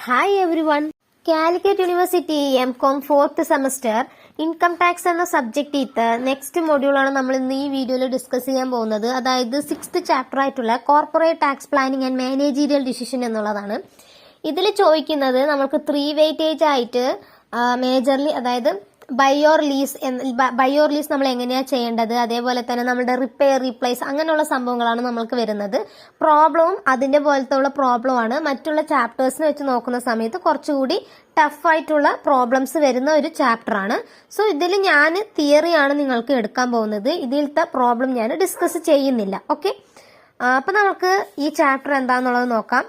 Hi everyone. Calicut university M Com 4th semester income tax എന്ന subject next മൊഡ്യൂളാണ് നമ്മൾ ഇന്ന് ഈ വീഡിയോയിൽ ഡിസ്കസ് ചെയ്യാൻ പോകുന്നത്. അതായത് 6th ചാപ്റ്റർ ആയിട്ടുള്ള corporate tax planning and managerial decision എന്നുള്ളതാണ്. ഇതിൽ ചോദിക്കുന്നത് നമുക്ക് 3 വെയിറ്റേജ് ആയിട്ട് മേജർലി, അതായത് ബൈ ഓർ ലീസ് നമ്മൾ എങ്ങനെയാണ് ചെയ്യേണ്ടത്, അതേപോലെ തന്നെ നമ്മുടെ റിപ്പയർ റീപ്ലേസ് അങ്ങനെയുള്ള സംഭവങ്ങളാണ് നമ്മൾക്ക് വരുന്നത്. പ്രോബ്ലവും അതിന്റെ പോലത്തെ ഉള്ള പ്രോബ്ലമാണ് മറ്റുള്ള ചാപ്റ്റേഴ്സിനെ വെച്ച് നോക്കുന്ന സമയത്ത് കുറച്ചുകൂടി ടഫായിട്ടുള്ള പ്രോബ്ലംസ് വരുന്ന ഒരു ചാപ്റ്റർ ആണ്. സോ ഇതിൽ ഞാൻ തിയറിയാണ് നിങ്ങൾക്ക് എടുക്കാൻ പോകുന്നത്. ഇതിലത്തെ പ്രോബ്ലം ഞാൻ ഡിസ്കസ് ചെയ്യുന്നില്ല. ഓക്കെ, അപ്പൊ നമുക്ക് ഈ ചാപ്റ്റർ എന്താന്നുള്ളത് നോക്കാം.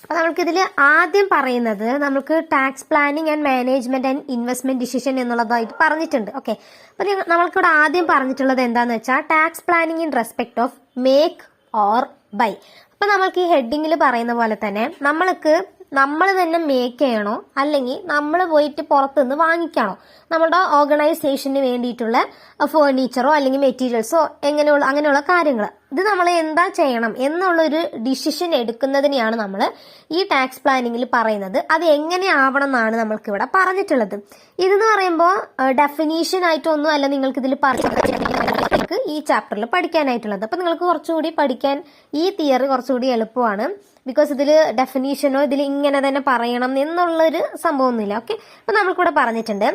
അപ്പൊ നമുക്കിതിൽ ആദ്യം പറയുന്നത് നമുക്ക് tax planning and management and investment decision എന്നുള്ളതായിട്ട് പറഞ്ഞിട്ടുണ്ട്. ഓക്കെ, അപ്പൊ നമ്മൾക്കിവിടെ ആദ്യം പറഞ്ഞിട്ടുള്ളത് എന്താന്ന് വെച്ചാൽ tax planning in respect of make or buy. അപ്പൊ നമ്മൾക്ക് ഈ ഹെഡിങ്ങിൽ പറയുന്ന പോലെ തന്നെ നമ്മൾ തന്നെ മേക്ക് ചെയ്യണോ അല്ലെങ്കിൽ നമ്മൾ പോയിട്ട് പുറത്തുനിന്ന് വാങ്ങിക്കണോ, നമ്മുടെ ഓർഗനൈസേഷന് വേണ്ടിയിട്ടുള്ള ഫേർണിച്ചറോ അല്ലെങ്കിൽ മെറ്റീരിയൽസോ അങ്ങനെയുള്ള കാര്യങ്ങൾ, ഇത് നമ്മൾ എന്താ ചെയ്യണം എന്നുള്ളൊരു ഡിസിഷൻ എടുക്കുന്നതിനെയാണ് നമ്മൾ ഈ ടാക്സ് പ്ലാനിങ്ങിൽ പറയുന്നത്. അത് എങ്ങനെ ആവണം എന്നാണ് നമ്മൾക്ക് ഇവിടെ പറഞ്ഞിട്ടുള്ളത്. ഇതെന്ന് പറയുമ്പോൾ ഡെഫിനീഷൻ ആയിട്ടൊന്നും അല്ല നിങ്ങൾക്ക് ഇതിൽ ഈ ചാപ്റ്ററിൽ പഠിക്കാനായിട്ടുള്ളത്. അപ്പൊ നിങ്ങൾക്ക് കുറച്ചുകൂടി പഠിക്കാൻ ഈ തിയറി കുറച്ചുകൂടി എളുപ്പമാണ്. ബിക്കോസ് ഇതിൽ ഡെഫിനീഷനോ ഇതിൽ ഇങ്ങനെ തന്നെ പറയണം എന്നുള്ളൊരു സംഭവമൊന്നുമില്ല. ഓക്കെ, അപ്പൊ നമ്മൾക്കിവിടെ പറഞ്ഞിട്ടുണ്ട്.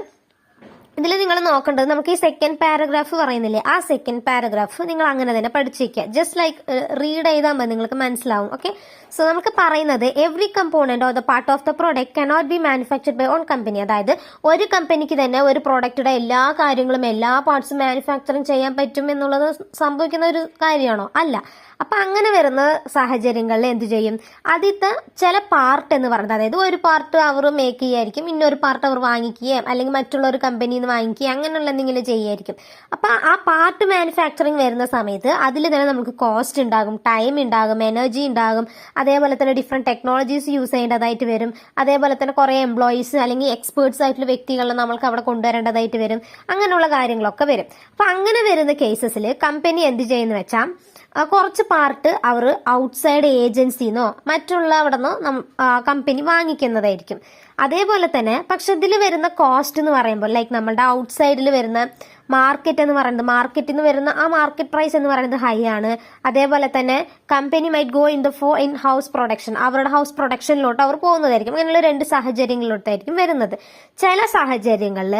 ഇതിൽ നിങ്ങൾ നോക്കേണ്ടത് നമുക്ക് ഈ സെക്കൻഡ് പാരഗ്രാഫ് പറയുന്നില്ലേ, ആ സെക്കൻഡ് പാരഗ്രാഫ് നിങ്ങൾ അങ്ങനെ തന്നെ പഠിച്ചിരിക്കുക. ജസ്റ്റ് ലൈക്ക് റീഡ് ചെയ്താൽ മതി, നിങ്ങൾക്ക് മനസ്സിലാവും. ഓക്കെ, സോ നമുക്ക് പറയുന്നത് every component or the part of the product cannot be manufactured by own company. അതായത് ഒരു കമ്പനിക്ക് തന്നെ ഒരു പ്രോഡക്റ്റിയുടെ എല്ലാ കാര്യങ്ങളും എല്ലാ പാർട്സും മാനുഫാക്ചറിങ് ചെയ്യാൻ പറ്റും എന്നുള്ളത് സംഭവിക്കുന്ന ഒരു കാര്യമാണോ? അല്ല. അപ്പൊ അങ്ങനെ വരുന്ന സാഹചര്യങ്ങളിൽ എന്ത് ചെയ്യും, ആദ്യത്തെ ചില പാർട്ട് എന്ന് പറയുന്നത്, അതായത് ഒരു പാർട്ട് അവർ മേക്ക് ചെയ്യായിരിക്കും, ഇന്നൊരു പാർട്ട് അവർ വാങ്ങിക്കുകയും അല്ലെങ്കിൽ മറ്റുള്ള ഒരു കമ്പനിയിൽ നിന്ന് വാങ്ങിക്കുകയും അങ്ങനെയുള്ള എന്തെങ്കിലും ചെയ്യായിരിക്കും. അപ്പൊ ആ പാർട്ട് മാനുഫാക്ചറിങ് വരുന്ന സമയത്ത് അതിൽ തന്നെ നമുക്ക് കോസ്റ്റ് ഉണ്ടാകും, ടൈം ഉണ്ടാകും, എനർജി ഉണ്ടാകും, അതേപോലെ തന്നെ ഡിഫറെന്റ് ടെക്നോളജീസ് യൂസ് ചെയ്യേണ്ടതായിട്ട് വരും, അതേപോലെ തന്നെ കുറെ എംപ്ലോയീസ് അല്ലെങ്കിൽ എക്സ്പേർട്സ് ആയിട്ടുള്ള വ്യക്തികളെ നമ്മൾക്ക് അവിടെ കൊണ്ടുവരേണ്ടതായിട്ട് വരും, അങ്ങനെയുള്ള കാര്യങ്ങളൊക്കെ വരും. അപ്പൊ അങ്ങനെ വരുന്ന കേസസിൽ കമ്പനി എന്ത് ചെയ്യുന്ന വെച്ചാൽ കുറച്ച് പാർട്ട് അവർ ഔട്ട്സൈഡ് ഏജൻസിന്നോ മറ്റുള്ള അവിടെ നിന്നോ കമ്പനി വാങ്ങിക്കുന്നതായിരിക്കും. അതേപോലെ തന്നെ പക്ഷെ ഇതിൽ വരുന്ന കോസ്റ്റ് എന്ന് പറയുമ്പോൾ ലൈക്ക് നമ്മളുടെ ഔട്ട്സൈഡിൽ വരുന്ന മാർക്കറ്റ് എന്ന് പറയുന്നത്, മാർക്കറ്റിൽ നിന്ന് വരുന്ന ആ മാർക്കറ്റ് പ്രൈസ് എന്ന് പറയുന്നത് ഹൈ ആണ്. അതേപോലെ തന്നെ company might go in house production, അവരുടെ ഹൗസ് പ്രൊഡക്ഷനിലോട്ട് അവർ പോകുന്നതായിരിക്കും. അങ്ങനെയുള്ള 2 സാഹചര്യങ്ങളിലോട്ടായിരിക്കും വരുന്നത്. ചില സാഹചര്യങ്ങളിൽ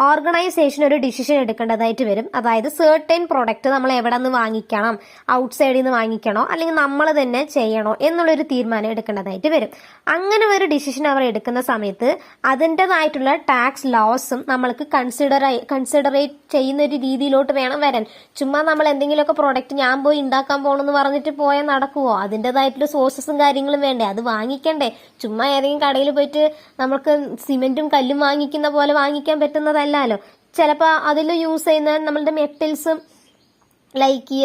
ഓർഗനൈസേഷൻ ഒരു ഡിസിഷൻ എടുക്കേണ്ടതായിട്ട് വരും. അതായത് സർട്ടൻ പ്രൊഡക്റ്റ് നമ്മൾ എവിടെ നിന്ന് വാങ്ങിക്കണം, ഔട്ട്സൈഡിൽ നിന്ന് വാങ്ങിക്കണോ അല്ലെങ്കിൽ നമ്മൾ തന്നെ ചെയ്യണോ എന്നുള്ളൊരു തീരുമാനം എടുക്കേണ്ടതായിട്ട് വരും. അങ്ങനെ ഒരു ഡിസിഷൻ അവർ എടുക്കുന്ന സമയത്ത് അതിൻ്റെതായിട്ടുള്ള ടാക്സ് ലോസും നമ്മൾക്ക് കൺസിഡറേറ്റ് ചെയ്യുന്ന ഒരു രീതിയിലോട്ട് വേണം വരാൻ. ചുമ്മാ നമ്മൾ എന്തെങ്കിലുമൊക്കെ പ്രോഡക്റ്റ് ഞാൻ പോയി ഉണ്ടാക്കാൻ പോകണമെന്ന് പറഞ്ഞിട്ട് പോയാൽ നടക്കുവോ? അതിൻ്റെതായിട്ടുള്ള സോഴ്സസും കാര്യങ്ങളും വേണ്ടേ, അത് വാങ്ങിക്കണ്ടേ. ചുമ്മാ ഏതെങ്കിലും കടയിൽ പോയിട്ട് നമുക്ക് സിമെന്റും കല്ലും വാങ്ങിക്കുന്ന പോലെ വാങ്ങിക്കാൻ പറ്റുന്നതല്ലല്ലോ. ചിലപ്പോൾ അതിൽ യൂസ് ചെയ്യുന്ന നമ്മളുടെ മെറ്റൽസും ലൈക്ക്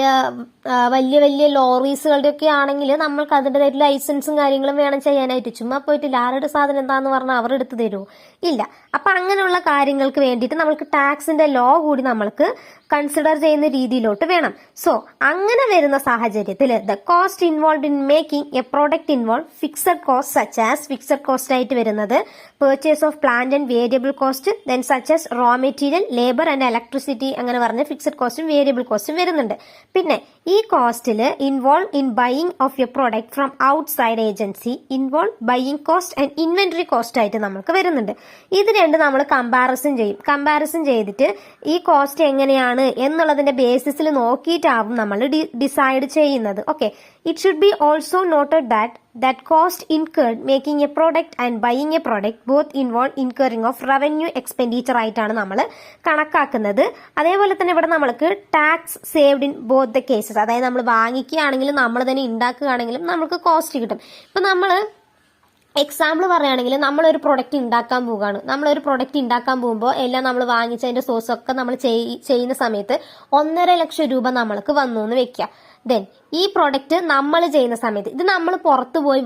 വലിയ വലിയ ലോറീസുകളുടെ ഒക്കെ ആണെങ്കിൽ നമ്മൾക്ക് അതിൻ്റെതായിട്ടുള്ള ലൈസൻസും കാര്യങ്ങളും വേണം ചെയ്യാനായിട്ട്. ചുമ്മാ പോയിട്ട് ആരുടെ സാധനം എന്താന്ന് പറഞ്ഞാൽ അവർ എടുത്തു തരുമോ? ഇല്ല. അപ്പൊ അങ്ങനെയുള്ള കാര്യങ്ങൾക്ക് വേണ്ടിയിട്ട് നമ്മൾക്ക് ടാക്സിന്റെ ലോ കൂടി നമ്മൾക്ക് കൺസിഡർ ചെയ്യുന്ന രീതിയിലോട്ട് വേണം. സോ അങ്ങനെ വരുന്ന സാഹചര്യത്തിൽ the cost involve in making a product involve fixed cost such as, fixed cost ആയിട്ട് വരുന്നത് purchase of plant and variable cost, then such as raw material, labour and electricity, അങ്ങനെ പറഞ്ഞ ഫിക്സഡ് കോസ്റ്റും വേരിയബിൾ കോസ്റ്റും വരുന്നുണ്ട്. പിന്നെ ഈ കോസ്റ്റിൽ involve in buying of a product from outside agency, involve buying cost and inventory cost ആയിട്ട് നമുക്ക് വരുന്നുണ്ട്. ഇത് രണ്ട് നമ്മൾ കമ്പാരിസൺ ചെയ്യും. കമ്പാരിസൺ ചെയ്തിട്ട് ഈ കോസ്റ്റ് എങ്ങനെയാണ് എന്നുള്ളതിന്റെ ബേസിസിൽ നോക്കിയിട്ടാവും നമ്മൾ ഡിസൈഡ് ചെയ്യുന്നത്. Okay, it should be also noted that cost incurred making a product and buying a product both involve incurring of revenue expenditure ആയിട്ടാണ് നമ്മൾ കണക്കാക്കുന്നത്. അതേപോലെ തന്നെ ഇവിടെ നമ്മൾക്ക് tax saved in both the cases, അതായത് നമ്മൾ വാങ്ങിക്കുകയാണെങ്കിലും നമ്മൾ തന്നെ ഉണ്ടാക്കുകയാണെങ്കിലും നമുക്ക് കോസ്റ്റ് കിട്ടും. ഇപ്പൊ നമ്മൾ എക്സാമ്പിൾ പറയുകയാണെങ്കിൽ നമ്മളൊരു പ്രൊഡക്റ്റ് ഉണ്ടാക്കാൻ പോവുകയാണ്. നമ്മളൊരു പ്രൊഡക്റ്റ് ഉണ്ടാക്കാൻ പോകുമ്പോൾ എല്ലാം നമ്മൾ വാങ്ങിച്ചതിന്റെ സോഴ്സ് ഒക്കെ നമ്മൾ ചെയ്യുന്ന സമയത്ത് 1.5 ലക്ഷം രൂപ നമ്മൾക്ക് വന്നു എന്ന് വെക്കുക. ദെൻ ഈ പ്രൊഡക്റ്റ് നമ്മൾ ചെയ്യുന്ന സമയത്ത് ഇത് നമ്മൾ പുറത്തു പോയി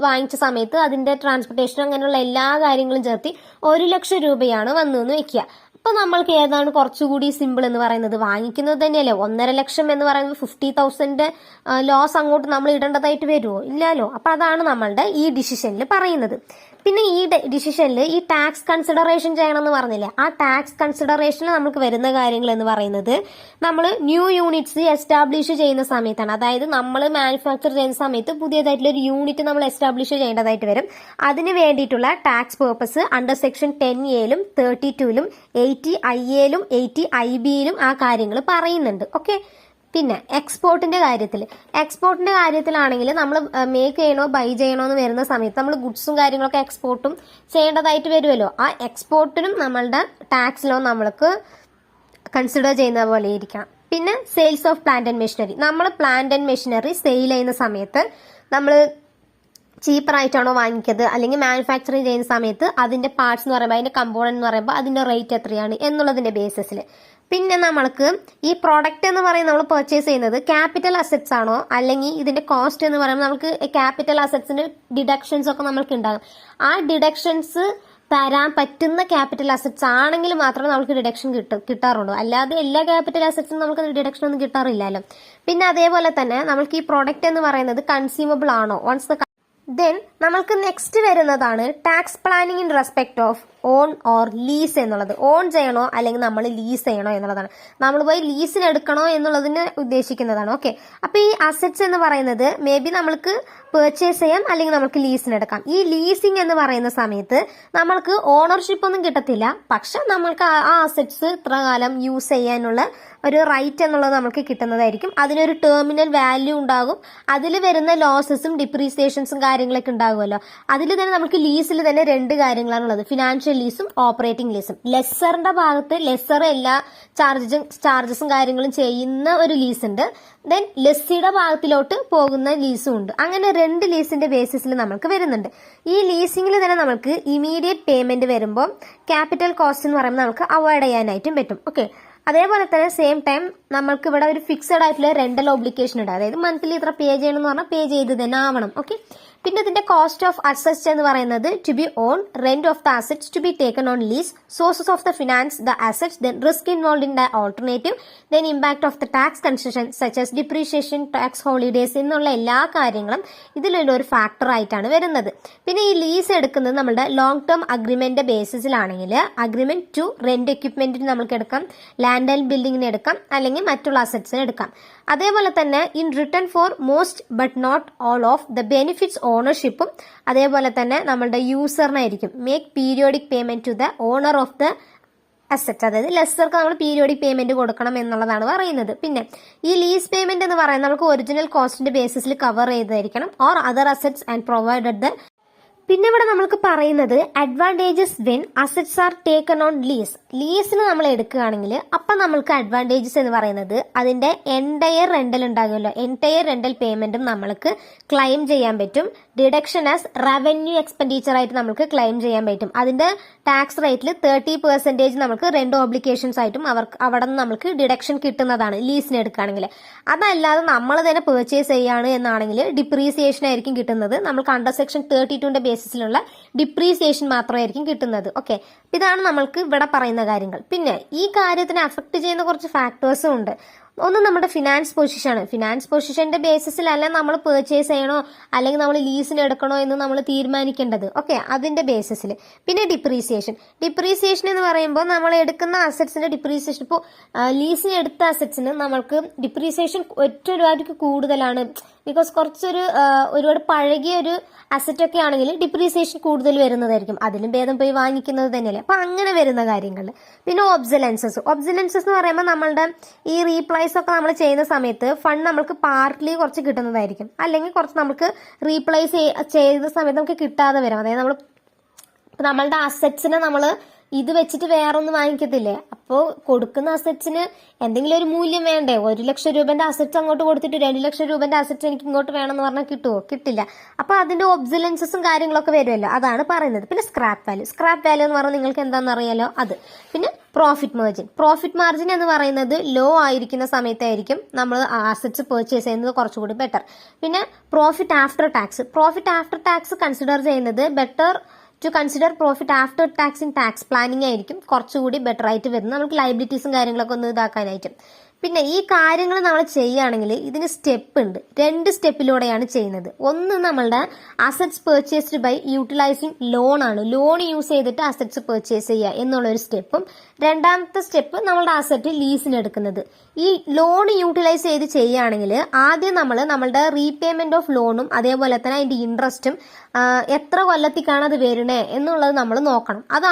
വാങ്ങിച്ച സമയത്ത് അതിന്റെ ട്രാൻസ്പോർട്ടേഷൻ അങ്ങനെയുള്ള എല്ലാ കാര്യങ്ങളും ചേർത്തി 1 ലക്ഷം രൂപയാണ് വന്നു എന്ന് വെക്കുക. അപ്പൊ നമ്മൾക്ക് ഏതാണ് കുറച്ചുകൂടി സിമ്പിൾ എന്ന് പറയുന്നത്? വാങ്ങിക്കുന്നത് തന്നെയല്ലേ. 1.5 ലക്ഷം എന്ന് പറയുന്നത് 50,000 ലോസ് അങ്ങോട്ട് നമ്മൾ ഇടേണ്ടതായിട്ട് വരുമോ? ഇല്ലല്ലോ. അപ്പൊ അതാണ് നമ്മളുടെ ഈ ഡിസിഷനിൽ പറയുന്നത്. പിന്നെ ഈ ഡിസിഷനിൽ ഈ ടാക്സ് കൺസിഡറേഷൻ ചെയ്യണമെന്ന് പറഞ്ഞില്ലേ, ആ ടാക്സ് കൺസിഡറേഷനിൽ നമുക്ക് വരുന്ന കാര്യങ്ങൾ എന്ന് പറയുന്നത് നമ്മൾ ന്യൂ യൂണിറ്റ്സ് എസ്റ്റാബ്ലിഷ് ചെയ്യുന്ന സമയത്താണ്. അതായത് നമ്മൾ മാനുഫാക്ചർ ചെയ്യുന്ന സമയത്ത് പുതിയതായിട്ടുള്ള ഒരു യൂണിറ്റ് നമ്മൾ എസ്റ്റാബ്ലിഷ് ചെയ്യേണ്ടതായിട്ട് വരും. അതിന് വേണ്ടിയിട്ടുള്ള ടാക്സ് പേർപ്പസ് അണ്ടർ സെക്ഷൻ 10A-ലും 32-ലും 80I-ലും 80IB-ലും ആ കാര്യങ്ങൾ പറയുന്നുണ്ട്. ഓക്കെ. പിന്നെ എക്സ്പോർട്ടിന്റെ കാര്യത്തിലാണെങ്കിൽ നമ്മൾ മേക്ക് ചെയ്യണോ ബൈ ചെയ്യണോ എന്ന് വരുന്ന സമയത്ത് നമ്മൾ ഗുഡ്സും കാര്യങ്ങളൊക്കെ എക്സ്പോർട്ടും ചെയ്യേണ്ടതായിട്ട് വരുമല്ലോ. ആ എക്സ്പോർട്ടിനും നമ്മളുടെ ടാക്സ് ലോ നമ്മൾക്ക് കൺസിഡർ ചെയ്യുന്ന പോലെ ഇരിക്കണം. പിന്നെ sales of plant and machinery. നമ്മൾ പ്ലാന്റ് ആൻഡ് മെഷീനറി സെയിൽ ചെയ്യുന്ന സമയത്ത് നമ്മൾ ചീപ്പറായിട്ടാണോ വാങ്ങിക്കുന്നത്, അല്ലെങ്കിൽ മാനുഫാക്ചറിങ് ചെയ്യുന്ന സമയത്ത് അതിന്റെ പാർട്സ് എന്ന് പറയുമ്പോൾ അതിന്റെ കമ്പോണന്റ് എന്ന് പറയുമ്പോൾ അതിന്റെ റേറ്റ് എത്രയാണ് എന്നുള്ളതിന്റെ ബേസിസിൽ. പിന്നെ നമ്മൾക്ക് ഈ പ്രോഡക്റ്റ് എന്ന് പറയുന്നത് നമ്മൾ പർച്ചേസ് ചെയ്യുന്നത് ക്യാപിറ്റൽ അസറ്റ്സ് ആണോ, അല്ലെങ്കിൽ ഇതിന്റെ കോസ്റ്റ് എന്ന് പറയുമ്പോൾ നമുക്ക് ക്യാപിറ്റൽ അസറ്റ്സിന്റെ ഡിഡക്ഷൻസ് ഒക്കെ നമ്മൾക്ക് ഉണ്ടാകും. ആ ഡിഡക്ഷൻസ് തരാൻ പറ്റുന്ന ക്യാപിറ്റൽ അസറ്റ്സ് ആണെങ്കിൽ മാത്രമേ നമുക്ക് ഡിഡക്ഷൻ കിട്ടാറുള്ളൂ. അല്ലാതെ എല്ലാ ക്യാപിറ്റൽ അസറ്റ്സും നമുക്ക് ഡിഡക്ഷൻ ഒന്നും കിട്ടാറില്ലല്ലോ. പിന്നെ അതേപോലെ തന്നെ നമ്മൾക്ക് ഈ പ്രോഡക്റ്റ് എന്ന് പറയുന്നത് കൺസ്യൂമബിൾ ആണോ, ദെൻ നമ്മൾക്ക് നെക്സ്റ്റ് വരുന്നതാണ് tax planning in respect of on or lease എന്നുള്ളത്. ഓൺ ചെയ്യണോ അല്ലെങ്കിൽ നമ്മൾ ലീസ് ചെയ്യണോ എന്നുള്ളതാണ്. നമ്മൾ പോയി ലീസിന് എടുക്കണോ എന്നുള്ളതിന് ഉദ്ദേശിക്കുന്നതാണ്. ഓക്കെ. അപ്പൊ ഈ അസറ്റ്സ് എന്ന് പറയുന്നത് മേ ബി നമ്മൾക്ക് പെർച്ചേസ് ചെയ്യാം അല്ലെങ്കിൽ നമുക്ക് ലീസിന് എടുക്കാം. ഈ ലീസിങ് എന്ന് പറയുന്ന സമയത്ത് നമ്മൾക്ക് ഓണർഷിപ്പ് ഒന്നും കിട്ടത്തില്ല, പക്ഷെ നമ്മൾക്ക് ആ അസറ്റ്സ് ഇത്ര കാലം യൂസ് ചെയ്യാനുള്ള ഒരു റൈറ്റ് എന്നുള്ളത് നമുക്ക് കിട്ടുന്നതായിരിക്കും. അതിനൊരു ടെർമിനൽ വാല്യൂ ഉണ്ടാകും. അതിൽ വരുന്ന ലോസസും ഡിപ്രീസിയേഷൻസും കാര്യങ്ങളൊക്കെ ഉണ്ടാകുമല്ലോ. അതിൽ തന്നെ നമുക്ക് ലീസിൽ തന്നെ 2 കാര്യങ്ങളാണുള്ളത്, ഫിനാൻഷ്യൽ ലീസും ഓപ്പറേറ്റിംഗ് ലീസും. ലെസ്സറിന്റെ ഭാഗത്ത് ലെസ്സർ എല്ലാ ചാർജസും കാര്യങ്ങളും ചെയ്യുന്ന ഒരു ലീസ് ഉണ്ട്. ദെൻ ലെസ്സിയുടെ ഭാഗത്തിലോട്ട് പോകുന്ന ലീസും ഉണ്ട്. അങ്ങനെ 2 ലീസിന്റെ ബേസിസിൽ നമുക്ക് വരുന്നുണ്ട്. ഈ ലീസിംഗിൽ തന്നെ നമുക്ക് ഇമീഡിയറ്റ് പേയ്മെന്റ് വരുമ്പോൾ ക്യാപിറ്റൽ കോസ്റ്റ് എന്ന് പറയുമ്പോൾ നമുക്ക് അവോയ്ഡ് ചെയ്യാനായിട്ടും പറ്റും. ഓക്കെ. അതേപോലെ തന്നെ സെയിം ടൈം നമ്മൾക്ക് ഇവിടെ ഒരു ഫിക്സഡ് ആയിട്ടുള്ള റെന്റൽ ഒബ്ലിഗേഷൻ ഉണ്ട്. അതായത് മന്ത്ലി ഇത്ര പേ ചെയ്യണം എന്ന് പറഞ്ഞാൽ പേ ചെയ്ത് തന്നെ ആവണം. ഓക്കെ. പിന്നെ ഇതിന്റെ കോസ്റ്റ് ഓഫ് അസറ്റ്സ് എന്ന് പറയുന്നത് to be own, rent of the assets to be taken on lease, sources of the finance the assets, then risk involve in the alternative, then impact of the tax concession such as depreciation, tax holidays എന്നുള്ള എല്ലാ കാര്യങ്ങളും ഇതിലുള്ള ഒരു factor ആയിട്ടാണ് വരുന്നത്. പിന്നെ ഈ lease എടുക്കുന്നത് നമ്മുടെ ലോങ് ടേം അഗ്രിമെന്റ് ബേസിസിലാണെങ്കിൽ അഗ്രിമെന്റ് ടു റെന്റ് എക്യുപ്മെന്റിന് നമുക്ക് എടുക്കാം, ലാൻഡ് ആൻഡ് ബിൽഡിങ്ങിന് എടുക്കാം, അല്ലെങ്കിൽ മറ്റുള്ള അസറ്റ്സിന് എടുക്കാം. അതേപോലെ തന്നെ in return for most but not all of the benefits ഓണർഷിപ്പും അതേപോലെ തന്നെ നമ്മളുടെ യൂസറിനായിരിക്കും. Make periodic payment to the owner of the asset. അതായത് ലെസ്സർക്ക് നമ്മൾ പീരിയോഡിക് പേയ്മെന്റ് കൊടുക്കണം എന്നുള്ളതാണ് പറയുന്നത്. പിന്നെ ഈ ലീസ് പേയ്മെന്റ് എന്ന് പറയുന്നത് നമുക്ക് ഒറിജിനൽ കോസ്റ്റിന്റെ ബേസിസിൽ കവർ ചെയ്തായിരിക്കണം or other assets and provided the. പിന്നെ ഇവിടെ നമ്മൾക്ക് പറയുന്നത് advantages when assets are taken on lease. ലീസിന് നമ്മൾ എടുക്കുകയാണെങ്കിൽ അപ്പം നമ്മൾക്ക് അഡ്വാൻറ്റേജസ് എന്ന് പറയുന്നത് അതിന്റെ എൻറ്റയർ റെന്റൽ ഉണ്ടാകുമല്ലോ, എൻറ്റയർ റെന്റൽ പേയ്മെന്റും നമ്മൾക്ക് ക്ലെയിം ചെയ്യാൻ പറ്റും. ഡിഡക്ഷൻ ആസ് റവന്യൂ എക്സ്പെൻഡിച്ചർ ആയിട്ട് നമുക്ക് ക്ലെയിം ചെയ്യാൻ പറ്റും. അതിന്റെ ടാക്സ് റേറ്റിൽ 30% നമുക്ക് റെന്റ് ഓബ്ലിഗേഷൻസ് ആയിട്ടും അവിടെ നിന്ന് നമുക്ക് ഡിഡക്ഷൻ കിട്ടുന്നതാണ് ലീസിന് എടുക്കുകയാണെങ്കിൽ. അതല്ലാതെ നമ്മൾ തന്നെ പെർച്ചേസ് ചെയ്യാണ് എന്നാണെങ്കിൽ ഡിപ്രീസിയേഷൻ ആയിരിക്കും കിട്ടുന്നത്. നമുക്ക് അണ്ടർ സെക്ഷൻ 32ന്റെ ബേസിസിലുള്ള ഡിപ്രീസിയേഷൻ മാത്രമായിരിക്കും കിട്ടുന്നത്. ഓക്കെ. ഇതാണ് നമ്മൾക്ക് ഇവിടെ പറയുന്ന കാര്യങ്ങൾ. പിന്നെ ഈ കാര്യത്തിനെ അഫക്ട് ചെയ്യുന്ന കുറച്ച് ഫാക്ടേഴ്സും ഉണ്ട്. ഒന്ന് നമ്മുടെ ഫിനാൻസ് പൊസിഷനാണ്. ഫിനാൻസ് പൊസിഷന്റെ ബേസിസിലല്ല നമ്മൾ പെർച്ചേസ് ചെയ്യണോ അല്ലെങ്കിൽ നമ്മൾ ലീസിന് എടുക്കണോ എന്ന് നമ്മൾ തീരുമാനിക്കേണ്ടത്. ഓക്കെ. അതിന്റെ ബേസിസിൽ. പിന്നെ ഡിപ്രീസിയേഷൻ എന്ന് പറയുമ്പോൾ നമ്മൾ എടുക്കുന്ന അസറ്റ്സിന്റെ ഡിപ്രീസിയേഷൻ, ഇപ്പോൾ ലീസിന് എടുത്ത അസറ്റ്സിന് നമ്മൾക്ക് ഡിപ്രീസിയേഷൻ ഒരുപാട് കൂടുതലാണ്. ബിക്കോസ് ഒരുപാട് പഴകിയ ഒരു അസറ്റ് ഒക്കെ ആണെങ്കിൽ ഡിപ്രീസിയേഷൻ കൂടുതൽ വരുന്നതായിരിക്കും. അതിലും ഭേദം പോയി വാങ്ങിക്കുന്നത് തന്നെയല്ലേ. അപ്പൊ അങ്ങനെ വരുന്ന കാര്യങ്ങൾ. പിന്നെ ഒബ്സലൻസസ് എന്ന് പറയുമ്പോൾ നമ്മളുടെ ഈ റീപ്ലേസ് ഒക്കെ നമ്മൾ ചെയ്യുന്ന സമയത്ത് ഫണ്ട് നമുക്ക് പാർട്ട്ലി കുറച്ച് കിട്ടുന്നതായിരിക്കും, അല്ലെങ്കിൽ കുറച്ച് നമുക്ക് റീപ്ലേസ് ചെയ്ത സമയത്ത് നമുക്ക് കിട്ടാതെ വരും. അതായത് നമ്മളുടെ അസറ്റ്സിനെ നമ്മൾ ഇത് വെച്ചിട്ട് വേറെ ഒന്നും വാങ്ങിക്കത്തില്ലേ. അപ്പോൾ കൊടുക്കുന്ന അസറ്റ്സിന് എന്തെങ്കിലും ഒരു മൂല്യം വേണ്ടേ. 1 ലക്ഷം രൂപന്റെ അസറ്റ്സ് അങ്ങോട്ട് കൊടുത്തിട്ട് 2 ലക്ഷം രൂപന്റെ അസറ്റ്സ് എനിക്ക് ഇങ്ങോട്ട് വേണമെന്ന് പറഞ്ഞാൽ കിട്ടുമോ? കിട്ടില്ല. അപ്പൊ അതിന്റെ ഒബ്സലൻസസും കാര്യങ്ങളൊക്കെ വരുമല്ലോ, അതാണ് പറയുന്നത്. പിന്നെ സ്ക്രാപ്പ് വാല്യൂ എന്ന് പറഞ്ഞാൽ നിങ്ങൾക്ക് എന്താണെന്ന് അറിയാലോ അത്. പിന്നെ പ്രോഫിറ്റ് മാർജിൻ എന്ന് പറയുന്നത് ലോ ആയിരിക്കുന്ന സമയത്തായിരിക്കും നമ്മൾ അസറ്റ്സ് പർച്ചേസ് ചെയ്യുന്നത് കുറച്ചുകൂടി ബെറ്റർ. പിന്നെ പ്രോഫിറ്റ് ആഫ്റ്റർ ടാക്സ് കൺസിഡർ ചെയ്യുന്നത് better to consider profit after tax in tax planning ആയിരിക്കും കുറച്ചുകൂടി ബെറ്റർ ആയിട്ട് വരുന്നത്, നമുക്ക് ലൈബിലിറ്റീസും കാര്യങ്ങളൊക്കെ ഒന്ന് ഇതാക്കാനായിട്ട്. പിന്നെ ഈ കാര്യങ്ങൾ നമ്മൾ ചെയ്യുകയാണെങ്കിൽ ഇതിന് സ്റ്റെപ്പ് ഉണ്ട്, 2 സ്റ്റെപ്പിലൂടെയാണ് ചെയ്യുന്നത്. ഒന്ന് നമ്മളുടെ assets purchased by utilising loan ആണ്, ലോൺ യൂസ് ചെയ്തിട്ട് അസറ്റ്സ് പെർച്ചേസ് ചെയ്യുക എന്നുള്ളൊരു സ്റ്റെപ്പും, രണ്ടാമത്തെ സ്റ്റെപ്പ് നമ്മളുടെ അസറ്റ് ലീസിന് എടുക്കുന്നത്. ഈ ലോൺ യൂട്ടിലൈസ് ചെയ്ത് ചെയ്യുകയാണെങ്കിൽ ആദ്യം നമ്മളുടെ റീപേയ്മെന്റ് ഓഫ് ലോണും അതേപോലെ തന്നെ അതിന്റെ ഇൻട്രസ്റ്റും എത്ര കൊല്ലത്തേക്കാണ് അത് വരണേ എന്നുള്ളത് നമ്മൾ നോക്കണം. അത്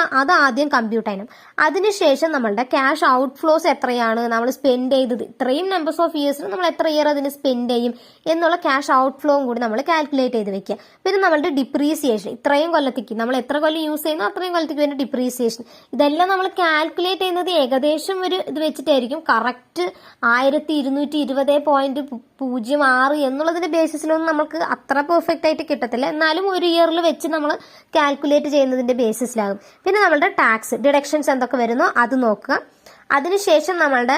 ആദ്യം കമ്പ്യൂട്ട് ചെയ്യണം. അതിനുശേഷം നമ്മളുടെ ക്യാഷ് ഔട്ട് ഫ്ലോസ് എത്രയാണ് നമ്മൾ സ്പെൻഡ് ചെയ്തത്, ഇത്രയും നമ്പേഴ്സ് ഓഫ് ഇയേഴ്സിന് നമ്മൾ എത്ര ഇയർ അതിന് സ്പെൻഡ് ചെയ്യും എന്നുള്ള ക്യാഷ് ഔട്ട് ഫ്ലോയും കൂടി നമ്മൾ കാൽക്കുലേറ്റ് ചെയ്ത് വെക്കുക. പിന്നെ നമ്മളുടെ ഡിപ്രീസിയേഷൻ, ഇത്രയും കൊല്ലത്തേക്ക് നമ്മൾ എത്ര കൊല്ലം യൂസ് ചെയ്യുന്നു അത്രയും കൊല്ലത്തേക്ക് വേണ്ടി ഡിപ്രീസിയേഷൻ, ഇതെല്ലാം നമ്മൾ കാൽക്കുലേറ്റ് ചെയ്യുന്നത് ഏകദേശം ഒരു ഇത് വെച്ചിട്ടായിരിക്കും. കറക്റ്റ് 1220.06 എന്നുള്ളതിന്റെ ബേസിസിലൊന്നും നമുക്ക് അത്ര പെർഫെക്റ്റ് ആയിട്ട് കിട്ടത്തില്ല, എന്നാലും ഒരു ഇയറിൽ വെച്ച് നമ്മൾ കാൽക്കുലേറ്റ് ചെയ്യുന്നതിന്റെ ബേസിസിലാകും. പിന്നെ നമ്മളുടെ ടാക്സ് ഡിഡക്ഷൻസ് എന്തൊക്കെ വരുന്നോ അത് നോക്കുക. അതിനുശേഷം നമ്മളുടെ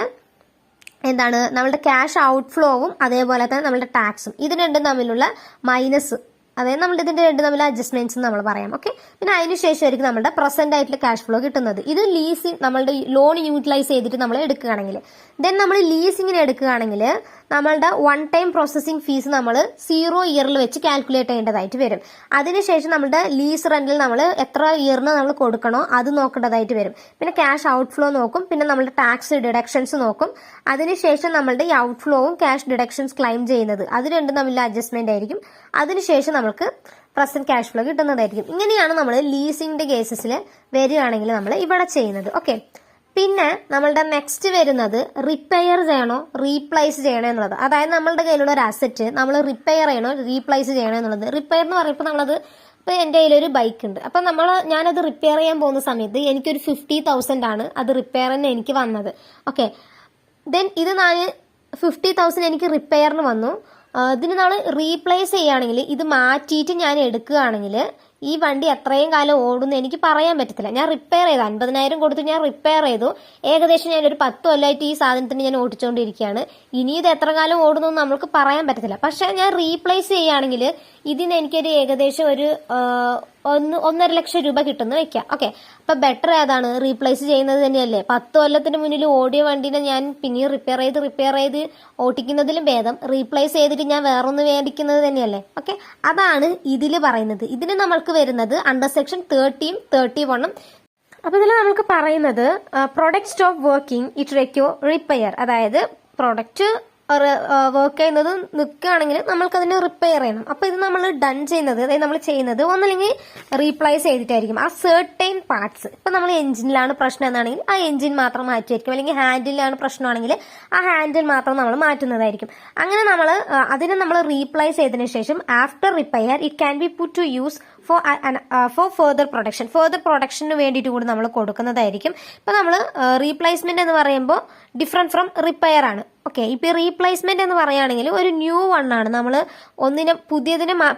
ക്യാഷ് ഔട്ട് ഫ്ലോവും അതേപോലെ തന്നെ നമ്മളുടെ ടാക്സും, ഇത് രണ്ടും തമ്മിലുള്ള മൈനസ്, അതായത് നമ്മൾ ഇതിന്റെ രണ്ടും തമ്മിൽ അഡ്ജസ്റ്റ്മെന്റ്സ് നമ്മൾ പറയാം. ഓക്കെ, പിന്നെ അതിനുശേഷമായിരിക്കും നമ്മുടെ പ്രസന്റ് ആയിട്ടുള്ള ക്യാഷ് ഫ്ലോ കിട്ടുന്നത്. ഇത് ലീസിങ് നമ്മളുടെ ലോൺ യൂട്ടിലൈസ് ചെയ്തിട്ട് നമ്മൾ എടുക്കുകയാണെങ്കിൽ, ദെൻ നമ്മൾ ലീസിങ്ങിന് എടുക്കുകയാണെങ്കിൽ നമ്മളുടെ 1 ടൈം പ്രോസസ്സിംഗ് ഫീസ് നമ്മൾ 0 ഇയറിൽ വെച്ച് കാൽക്കുലേറ്റ് ചെയ്യേണ്ടതായിട്ട് വരും. അതിനുശേഷം നമ്മുടെ ലീസ് റെന്റിൽ നമ്മൾ എത്ര ഇയറിന് നമ്മൾ കൊടുക്കണോ അത് നോക്കേണ്ടതായിട്ട് വരും. പിന്നെ ക്യാഷ് ഔട്ട് ഫ്ലോ നോക്കും, പിന്നെ നമ്മുടെ ടാക്സ് ഡിഡക്ഷൻസ് നോക്കും. അതിനുശേഷം നമ്മളുടെ ഈ ഔട്ട് ഫ്ലോവും ക്യാഷ് ഡിഡക്ഷൻസ് ക്ലെയിം ചെയ്യുന്നത് അത് രണ്ടും തമ്മിലുള്ള അഡ്ജസ്റ്റ്മെന്റ് ആയിരിക്കും. അതിനുശേഷം നമുക്ക് പ്രസന്റ് ക്യാഷ് ഫ്ലോ കിട്ടുന്നതായിരിക്കും. ഇങ്ങനെയാണ് നമ്മൾ ലീസിംഗിന്റെ കേസസിൽ വരികയാണെങ്കിൽ നമ്മൾ ഇവിടെ ചെയ്യുന്നത്. ഓക്കെ, പിന്നെ നമ്മളുടെ നെക്സ്റ്റ് വരുന്നത് റിപ്പയർ ചെയ്യണോ റീപ്ലേസ് ചെയ്യണോ എന്നുള്ളത്. അതായത് നമ്മളുടെ കയ്യിലുള്ള ഒരു അസറ്റ് നമ്മൾ റിപ്പയർ ചെയ്യണോ റീപ്ലേസ് ചെയ്യണോ എന്നുള്ളത്. റിപ്പയർ എന്ന് പറയുമ്പോൾ നമ്മളത്, ഇപ്പൊ എന്റെ കയ്യിലൊരു ബൈക്ക് ഉണ്ട്, അപ്പൊ ഞാനത് റിപ്പയർ ചെയ്യാൻ പോകുന്ന സമയത്ത് എനിക്കൊരു 50,000 ആണ് അത് റിപ്പയർ തന്നെ എനിക്ക് വന്നത്. ഓക്കെ, ദെൻ ഇത് ഞാൻ 50,000 എനിക്ക് റിപ്പയറിന് വന്നു. ഇതിന് നമ്മൾ റീപ്ലേസ് ചെയ്യുകയാണെങ്കിൽ, ഇത് മാറ്റിയിട്ട് ഞാൻ എടുക്കുകയാണെങ്കിൽ ഈ വണ്ടി എത്രയും കാലം ഓടുന്നു എനിക്ക് പറയാൻ പറ്റത്തില്ല. ഞാൻ റിപ്പയർ ചെയ്തു, 50,000 കൊടുത്ത് ഞാൻ റിപ്പയർ ചെയ്തു, ഏകദേശം ഞാനൊരു 10 കൊല്ലമായിട്ട് ഈ സാധനത്തിന് ഞാൻ ഓടിച്ചുകൊണ്ടിരിക്കുകയാണ്. ഇനി ഇത് എത്ര കാലം ഓടുന്നു നമുക്ക് പറയാൻ പറ്റത്തില്ല. പക്ഷെ ഞാൻ റീപ്ലേസ് ചെയ്യുകയാണെങ്കിൽ ഇതിന് എനിക്കൊരു ഏകദേശം ഒരു 1.5 ലക്ഷം രൂപ കിട്ടുന്ന വെക്കാം. ഓക്കെ, അപ്പൊ ബെറ്റർ ഏതാണ്? റീപ്ലേസ് ചെയ്യുന്നത് തന്നെയല്ലേ. 10 കൊല്ലത്തിന് മുന്നിൽ ഓടിയ വണ്ടിനെ ഞാൻ പിന്നെയും റിപ്പയർ ചെയ്ത് ഓടിക്കുന്നതിലും ഭേദം റീപ്ലേസ് ചെയ്തിട്ട് ഞാൻ വേറൊന്ന് മേടിക്കുന്നത് തന്നെയല്ലേ. ഓക്കെ, അതാണ് ഇതിൽ പറയുന്നത്. ഇതിന് നമ്മൾക്ക് വരുന്നത് അണ്ടർ സെക്ഷൻ 30-ഉം 31-ഉം. അപ്പൊ ഇതിൽ നമുക്ക് പറയുന്നത് product stop working it require repair, അതായത് പ്രൊഡക്റ്റ് വർക്ക് ചെയ്യുന്നത് നിൽക്കുകയാണെങ്കിൽ നമ്മൾക്കതിനെ റിപ്പയർ ചെയ്യണം. അപ്പൊ ഇത് നമ്മൾ ഡൺ ചെയ്യുന്നത്, അതായത് നമ്മൾ ചെയ്യുന്നത് ഒന്നല്ലെങ്കിൽ റീപ്ലേസ് ചെയ്തിട്ടായിരിക്കും ആ സെർട്ടൈൻ പാർട്സ്. ഇപ്പൊ നമ്മൾ എഞ്ചിനിലാണ് പ്രശ്നം എന്നാണെങ്കിൽ ആ എഞ്ചിൻ മാത്രം മാറ്റിയായിരിക്കും, അല്ലെങ്കിൽ ഹാൻഡിലാണ് പ്രശ്നമാണെങ്കിൽ ആ ഹാൻഡിൽ മാത്രം നമ്മൾ മാറ്റുന്നതായിരിക്കും. അങ്ങനെ അതിനെ നമ്മൾ റീപ്ലേസ് ചെയ്തതിനു ശേഷം after repair it can be put to use for further പ്രൊഡക്ഷന് വേണ്ടിയിട്ട് കൂടി നമ്മൾ കൊടുക്കുന്നതായിരിക്കും. ഇപ്പൊ നമ്മൾ റീപ്ലേസ്മെന്റ് എന്ന് പറയുമ്പോൾ ഡിഫറെന്റ് ഫ്രം റിപ്പയർ ആണ്. ഓക്കെ, ഇപ്പൊ റീപ്ലേസ്മെന്റ് എന്ന് പറയുകയാണെങ്കിൽ ഒരു ന്യൂ വൺ ആണ്, നമ്മൾ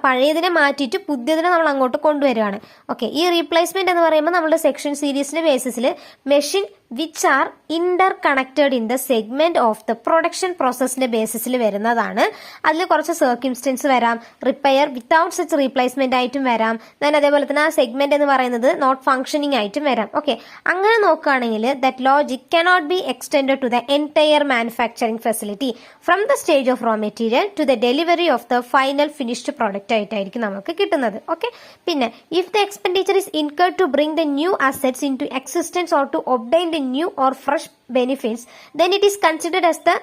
പഴയതിനെ മാറ്റിയിട്ട് പുതിയതിനെ നമ്മൾ അങ്ങോട്ട് കൊണ്ടുവരികയാണ്. ഓക്കെ, ഈ റീപ്ലേസ്മെന്റ് എന്ന് പറയുമ്പോൾ നമ്മുടെ സെക്ഷൻ സീരീസിന്റെ ബേസിസിൽ machine which are interconnected in the segment of the production പ്രോസസിന്റെ ബേസിസിൽ വരുന്നതാണ്. അതിൽ കുറച്ച് സർക്കിംസ്റ്റൻസ് വരാം, റിപ്പയർ വിത്തൗട്ട് സച്ച് റീപ്ലേസ്മെന്റ് ആയിട്ടും വരാം, അതേപോലെ തന്നെ ആ സെഗ്മെന്റ് എന്ന് പറയുന്നത് നോട്ട് ഫംഗ്ഷനിങ് ആയിട്ടും വരാം. ഓക്കെ, അങ്ങനെ നോക്കുകയാണെങ്കിൽ that logic cannot be extended to the entire manufacturing facility from the stage of raw material to the delivery of the final finished product ആയിട്ടായിരിക്കും നമുക്ക് കിട്ടുന്നത്. ഓക്കെ, പിന്നെ if the expenditure is incurred to bring the new assets into existence or to obtain the new or fresh benefits, then it is considered as the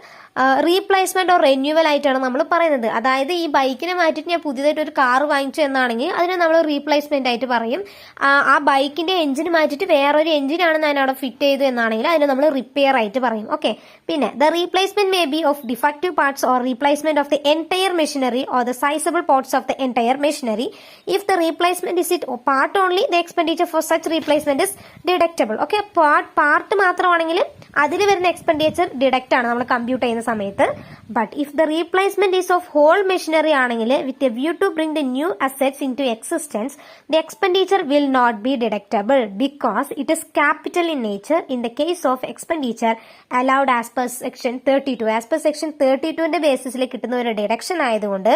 replacement or renewal ആയിട്ടാണ് നമ്മൾ പറയുന്നത്. അതായത് ഈ ബൈക്കിനെ മാറ്റിയിട്ട് ഞാൻ പുതിയതായിട്ട് ഒരു കാർ വാങ്ങിച്ചു എന്നാണെങ്കിൽ അതിനെ നമ്മൾ റീപ്ലേസ്മെന്റ് ആയിട്ട് പറയും. ആ ബൈക്കിന്റെ എഞ്ചിൻ മാറ്റിയിട്ട് വേറൊരു എഞ്ചിനാണ് ഞാൻ അവിടെ ഫിറ്റ് ചെയ്തു എന്നാണെങ്കിൽ അതിനെ നമ്മൾ റിപ്പയർ ആയിട്ട് പറയും. ഓക്കെ, പിന്നെ the replacement may B of defective parts or replacement of the entire machinery or the sizeable parts of the entire machinery. If the replacement is it part only the expenditure for such replacement is deductible. Okay, part മാത്രമാണെങ്കിൽ അതിൽ വരുന്ന expenditure deduct ആണ് നമ്മൾ compute ചെയ്യുന്ന സമയത്ത്. But if the replacement is of whole machinery ആണെങ്കിൽ with a view to bring the new assets into existence the expenditure will not be deductible because it is capital in nature in the case of expenditure allowed as per section 32. As per section 32ന്റെ ബേസിസിൽ കിട്ടുന്ന ഒരു deduction ആയതുകൊണ്ട്